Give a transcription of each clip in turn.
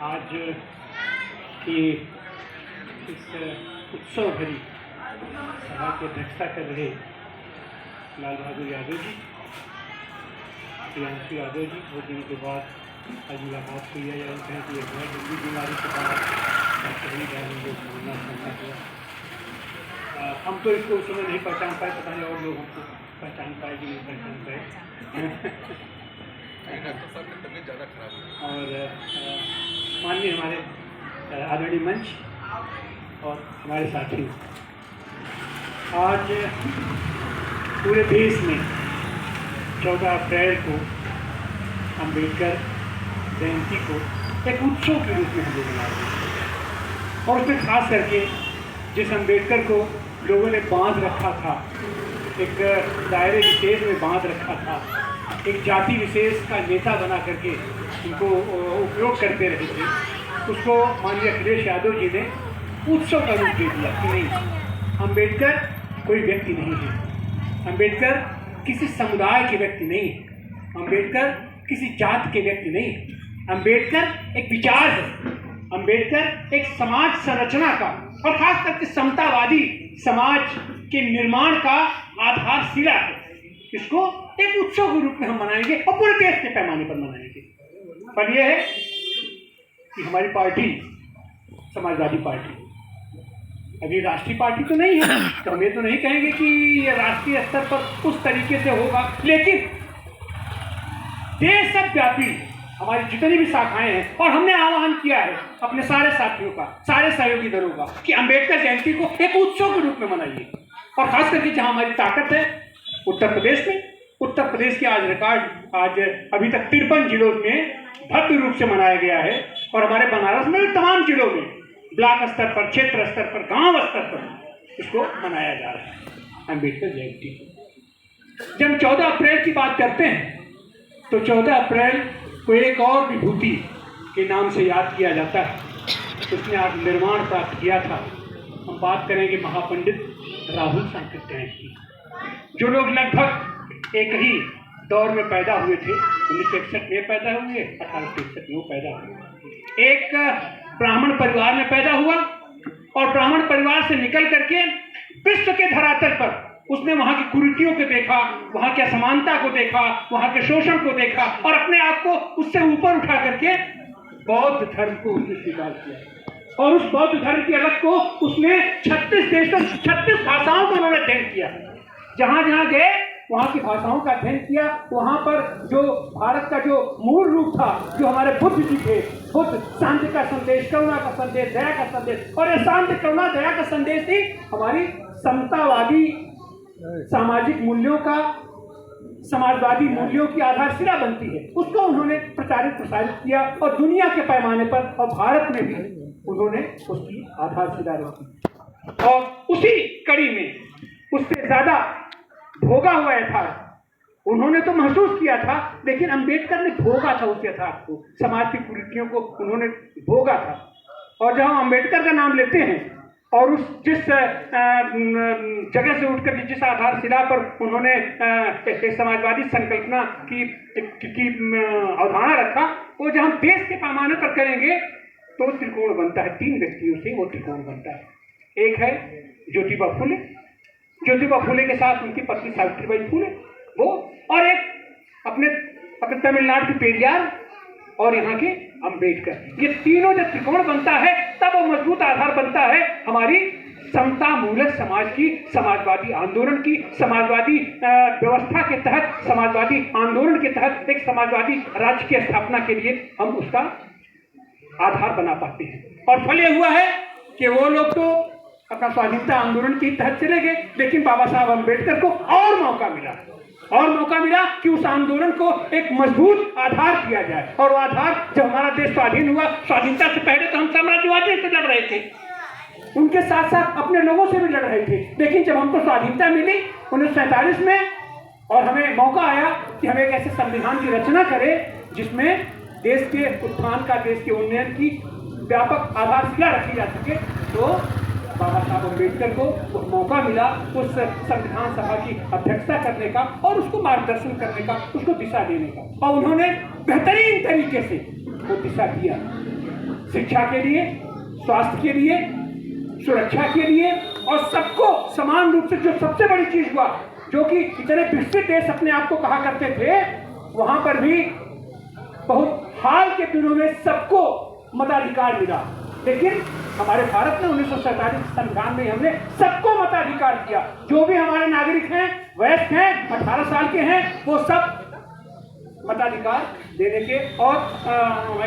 आज की इस उत्सव भरी सभा की अध्यक्षता कर रहे लाल बहादुर यादव जी, प्रियांशु यादव जी, बहुत दिनों के बाद आज मुलाकात हुई है। या कहें कि एक गंभीर बीमारी के बाद कहीं सामना हुआ। हम तो इसको उस समय नहीं पहचान पाए, पता नहीं और लोग हमको पहचान पाए कि नहीं पहचान पाए। और माननीय हमारे आदरणीय मंच और हमारे साथी, आज पूरे देश में 14 अप्रैल को अम्बेडकर जयंती को एक उत्सव के रूप में हम लोग मना रहे हैं। और उसमें खास करके जिस अम्बेडकर को लोगों ने बांध रखा था, एक दायरे विशेष में बांध रखा था, एक जाति विशेष का नेता बना करके उनको उपयोग करते रहे थे, उसको माननीय अखिलेश यादव जी ने उत्सव का रूप दे दिया कि नहीं, अम्बेडकर कोई व्यक्ति नहीं है, अम्बेडकर किसी समुदाय के व्यक्ति नहीं है, अम्बेडकर किसी जात के व्यक्ति नहीं है, अम्बेडकर एक विचार है, अम्बेडकर एक समाज संरचना का और खास करके समतावादी समाज के निर्माण का आधारशिला है। इसको एक उत्सव के रूप में हम मनाएंगे और पूरे देश के पैमाने पर मनाएंगे। पर यह है कि हमारी पार्टी समाजवादी पार्टी अभी राष्ट्रीय पार्टी तो नहीं है, तो हम ये तो नहीं कहेंगे कि ये राष्ट्रीय स्तर पर उस तरीके से होगा, लेकिन देश व्यापी हमारी जितनी भी शाखाएं हैं, और हमने आह्वान किया है अपने सारे साथियों का, सारे सहयोगी दलों का कि अम्बेडकर जयंती को एक उत्सव के रूप में मनाइए। और खास करके जहां हमारी ताकत है उत्तर प्रदेश में, उत्तर प्रदेश के आज रिकॉर्ड आज अभी तक 53 जिलों में भव्य रूप से मनाया गया है। और हमारे बनारस में भी तमाम जिलों में ब्लॉक स्तर पर, क्षेत्र स्तर पर, गांव स्तर पर इसको मनाया जा रहा है अम्बेडकर जयंती। जब 14 अप्रैल की बात करते हैं तो 14 अप्रैल को एक और विभूति के नाम से याद किया जाता है, उसने आज निर्माण प्राप्त किया था। हम बात करेंगे महापंडित राहुल सांकृत्यायन की, जो लोग लगभग एक ही दौर में पैदा हुए थे। 1961 में पैदा हुए, 1863 में पैदा हुए। एक ब्राह्मण परिवार में पैदा हुआ और ब्राह्मण परिवार से निकल करके विश्व के धरातल पर उसने वहां की कुरीतियों को देखा, वहां की असमानता को देखा, वहां के शोषण को देखा और अपने आप को उससे ऊपर उठा करके बौद्ध धर्म को उसने स्वीकार किया। और उस बौद्ध धर्म की अलग को उसने 36 देशों 36 भाषाओं का उन्होंने अध्ययन किया। जहां जहां गए वहां की भाषाओं का अध्ययन किया। वहां पर जो भारत का जो मूल रूप था, जो हमारे बुद्ध जी थे, बुद्ध शांति का संदेश, करुणा का संदेश, दया का संदेश, और ये शांति, करुणा, दया का संदेश ही हमारी समतावादी सामाजिक मूल्यों का, समाजवादी मूल्यों की आधारशिला बनती है। उसको उन्होंने प्रचारित प्रसारित किया और दुनिया के पैमाने पर और भारत में भी उन्होंने उसकी आधारशिला रखी। और उसी कड़ी में उससे ज्यादा भोगा हुआ यथार्थ उन्होंने तो महसूस किया था, लेकिन अम्बेडकर ने भोगा था उस यथार्थ को, समाज की कुरीतियों को उन्होंने भोगा था। और जब हम अम्बेडकर का नाम लेते हैं और उस जिस जगह से उठकर जिस आधारशिला पर उन्होंने एक समाजवादी संकल्पना की अवधारणा रखा, वो जब हम देश के पैमाने पर करेंगे तो त्रिकोण बनता है। 3 व्यक्तियों से वो त्रिकोण बनता है। एक है ज्योतिबा फुले, ज्योतिबा फुले के साथ उनकी पत्नी सावित्रीबाई फुले, वो, और एक अपने तमिलनाडु के पेरियार और यहाँ के अम्बेडकर। ये तीनों जब त्रिकोण बनता है तब वो मजबूत आधार बनता है हमारी समता मूलक समाज की, समाजवादी आंदोलन की, समाजवादी व्यवस्था के तहत, समाजवादी आंदोलन के तहत एक समाजवादी राज्य की स्थापना के लिए हम उसका आधार बना पाते हैं। और फल ये हुआ है कि वो लोग तो अपना स्वाधीनता आंदोलन के तहत चले गए, लेकिन बाबा साहब अम्बेडकर को और मौका मिला कि उस आंदोलन को एक मजबूत आधार दिया जाए। और वो आधार, जब हमारा देश स्वाधीन हुआ, स्वाधीनता से पहले तो हम साम्राज्यवादियों से लड़ रहे थे, उनके साथ साथ अपने लोगों से भी लड़ रहे थे। लेकिन जब हमको स्वाधीनता मिली 1947 में और हमें मौका आया कि हम एक ऐसे संविधान की रचना करें जिसमें देश के उत्थान का, देश के उन्नयन की व्यापक आधारशिला रखी जा सके, तो बाबा साहब अम्बेडकर को वो मौका मिला उस संविधान सभा की अध्यक्षता करने का और उसको मार्गदर्शन करने का, उसको दिशा देने का। और उन्होंने बेहतरीन तरीके से वो दिशा दिया। शिक्षा के लिए, स्वास्थ्य के लिए, सुरक्षा के लिए, और सबको समान रूप से, जो सबसे बड़ी चीज हुआ, जो कि इतने विकसित देश अपने आप को कहा करते थे, वहां पर भी बहुत हाल के दिनों में सबको मताधिकार मिला। लेकिन हमारे भारत में 1947 संविधान में हमने सबको मताधिकार दिया। जो भी हमारे नागरिक हैं, वयस्क हैं, 18 साल के हैं, वो सब मताधिकार देने के, और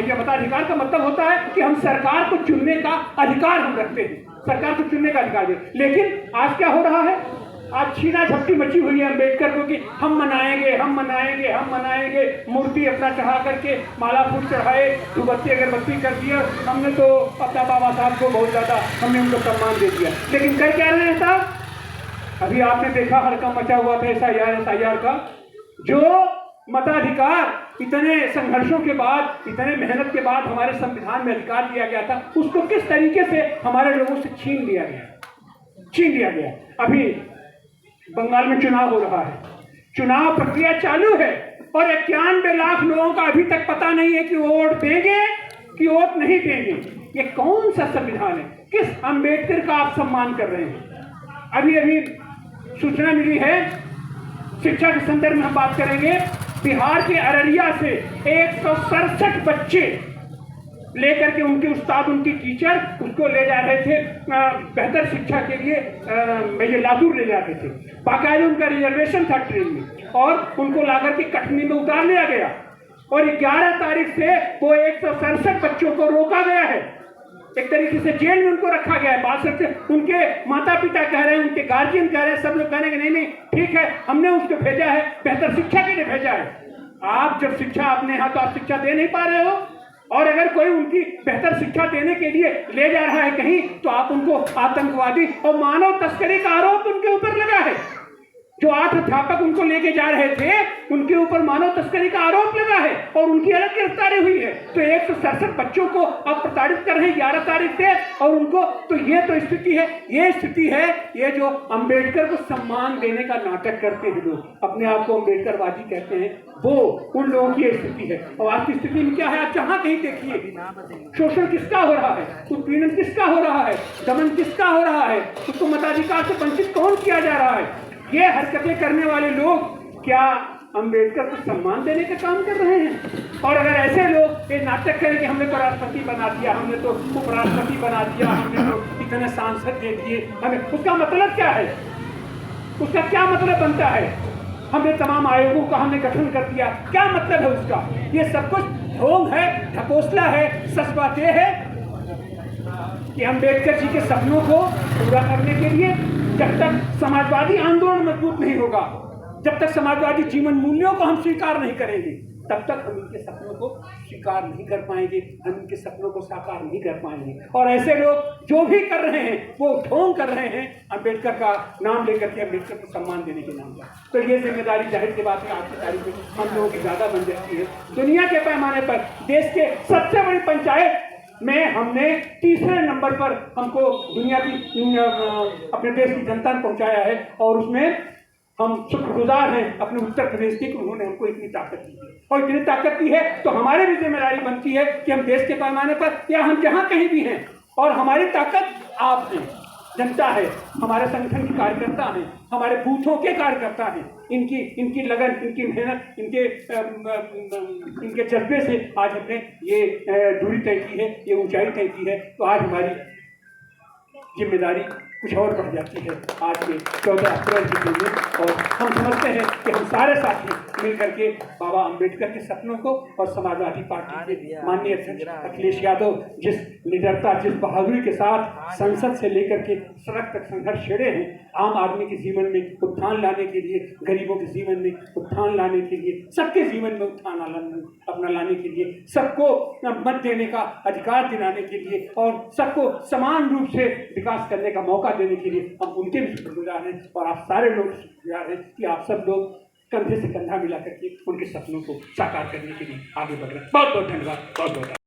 ये मताधिकार का मतलब होता है कि हम सरकार को चुनने का अधिकार हम रखते हैं, सरकार को चुनने का अधिकार दे। लेकिन आज क्या हो रहा है? आज छीना झपटी मची हुई है अम्बेडकर को कि हम मनाएंगे, हम मनाएंगे, हम मनाएंगे। मूर्ति अपना चढ़ा करके माला फूल चढ़ाए, धूपबत्ती अगरबत्ती कर दिया, हमने तो अपना बाबा साहब को बहुत ज़्यादा, हमने उनको सम्मान दे दिया। लेकिन कर क्या रहे हैं साहब? अभी आपने देखा हड़कंप मचा हुआ था SIR का। जो मताधिकार इतने संघर्षों के बाद, इतने मेहनत के बाद हमारे संविधान में अधिकार दिया गया था, उसको किस तरीके से हमारे लोगों से छीन लिया गया। अभी बंगाल में चुनाव हो रहा है, चुनाव प्रक्रिया चालू है, और 91 लाख लोगों का अभी तक पता नहीं है कि वोट देंगे कि वोट नहीं देंगे। ये कौन सा संविधान है? किस अम्बेडकर का आप सम्मान कर रहे हैं? अभी सूचना मिली है, शिक्षा के संदर्भ में हम बात करेंगे। बिहार के अररिया से 167 बच्चे लेकर के उनके उस्ताद, उनकी टीचर उसको ले जा रहे थे बेहतर शिक्षा के लिए, ये लातूर ले जाते थे। बाकायदा उनका रिजर्वेशन था ट्रेन में, और उनको लाकर के कटनी में उतार लिया गया, और 11 तारीख से वो 167 बच्चों को रोका गया है। एक तरीके से जेल में उनको रखा गया है। बात सच्चे, उनके माता पिता कह रहे हैं, उनके गार्जियन कह रहे हैं, सब लोग कह रहे हैं कि नहीं ठीक है, हमने उसको भेजा है, बेहतर शिक्षा के लिए भेजा है। आप जब शिक्षा अपने यहाँ, तो आप शिक्षा दे नहीं पा रहे हो, और अगर कोई उनकी बेहतर शिक्षा देने के लिए ले जा रहा है कहीं, तो आप उनको आतंकवादी और मानव तस्करी का आरोप उनके ऊपर लगा है। जो 8 अध्यापक उनको लेके जा रहे थे, उनके ऊपर मानव तस्करी का आरोप लगा है, और उनकी अलग गिरफ्तारी हुई है। तो 167 बच्चों को आप प्रताड़ित कर रहे हैं 11 तारीख से, और उनको, तो ये तो स्थिति है, ये स्थिति है, ये जो अम्बेडकर को सम्मान देने का नाटक करते हैं लोग, अपने आप को अम्बेडकरवादी कहते हैं, वो उन लोगों की स्थिति है। और आज की स्थिति में क्या है? आप जहां कहीं देखिए, शोषण किसका हो रहा है, उत्पीड़न किसका हो रहा है, दमन किसका हो रहा है, उसको मताधिकार से वंचित कौन किया जा रहा है? ये हरकतें करने वाले लोग क्या अम्बेडकर को सम्मान देने का काम कर रहे हैं? और अगर ऐसे लोग ये नाटक करें कि हमने तो राष्ट्रपति बना दिया, हमने तो उपराष्ट्रपति बना दिया, हमने तो इतने सांसद दे दिए, हमें, उसका मतलब क्या है? उसका क्या मतलब बनता है? हमने तमाम आयोगों का हमने गठन कर दिया, क्या मतलब है उसका? ये सब कुछ ढोंग है, ढकोसला है। सच बात यह है कि अम्बेडकर जी के सपनों को पूरा करने के लिए जब तक समाजवादी आंदोलन मजबूत नहीं होगा, जब तक समाजवादी जीवन मूल्यों को हम स्वीकार नहीं करेंगे, तब तक हम इनके सपनों को स्वीकार नहीं कर पाएंगे, हम इनके सपनों को साकार नहीं कर पाएंगे। और ऐसे लोग जो भी कर रहे हैं, वो ढोंग कर रहे हैं अम्बेडकर का नाम लेकर के, अम्बेडकर को सम्मान देने के नाम पर। तो ये जिम्मेदारी जाहिर सी बात है आज की तारीख में हम लोगों की ज़्यादा बन जाती है। दुनिया के पैमाने पर देश के सबसे बड़ी पंचायत में हमने 3रे नंबर पर हमको दुनिया की, अपने देश की जनता ने पहुंचाया है, और उसमें हम शुक्रगुजार हैं अपने उत्तर प्रदेश की कि उन्होंने हमको इतनी ताकत दी है। और इतनी ताकत दी है तो हमारी भी जिम्मेदारी बनती है कि हम देश के पैमाने पर, या हम जहाँ कहीं भी हैं, और हमारी ताकत आप हैं, जनता है, हमारे संगठन के कार्यकर्ता हैं, हमारे बूथों के कार्यकर्ता हैं। इनकी लगन, इनकी मेहनत, इनके जज्बे से आज हमने ये दूरी तय की है, ये ऊंचाई तय की है। तो आज हमारी जिम्मेदारी कुछ और बढ़ जाती है आज के 14 अप्रैल के दिन में। और हम समझते हैं कि हम सारे साथी मिलकर के बाबा अम्बेडकर के सपनों को, और समाजवादी पार्टी के माननीय अध्यक्ष अखिलेश यादव जिस निडरता, जिस बहादुरी के साथ संसद से लेकर के सड़क तक संघर्ष छेड़े हैं, आम आदमी के जीवन में उत्थान लाने के लिए, गरीबों के जीवन में उत्थान लाने के लिए, सबके जीवन में उत्थान अपना लाने के लिए, सबको मत देने का अधिकार दिलाने के लिए, और सबको समान रूप से विकास करने का मौका देने के लिए हम उनके भी शुक्रगुजार हैं। और आप सारे लोग शुक्रगुजार हैं कि आप सब लोग कंधे से कंधा मिला करके उनके सपनों को साकार करने के लिए आगे बढ़ रहे हैं। बहुत बहुत धन्यवाद, बहुत बहुत।